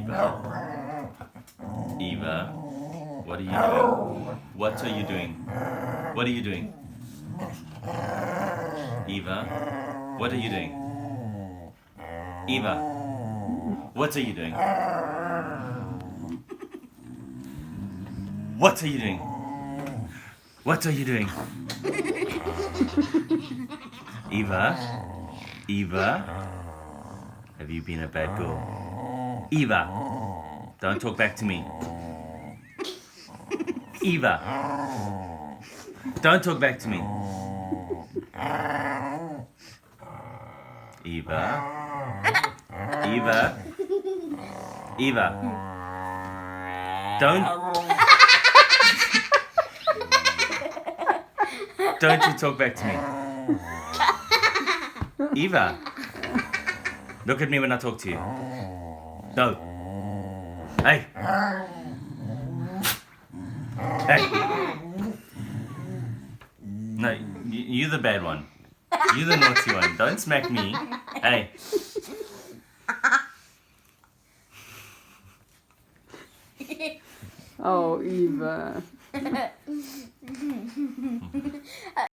Eva. Eva, what are you doing? What are you doing? What are you doing? Eva, what are you doing? Eva, what are you doing? What are you doing? What are you doing? Eva, Eva, have you been a bad girl? Eva, don't talk back to me. Eva, don't talk back to me. Eva, Eva, Eva, don't you talk back to me. Eva, look at me when I talk to you. No. Hey. Hey. No, you're the bad one. You're the naughty one. Don't smack me. Hey. Oh, Eva.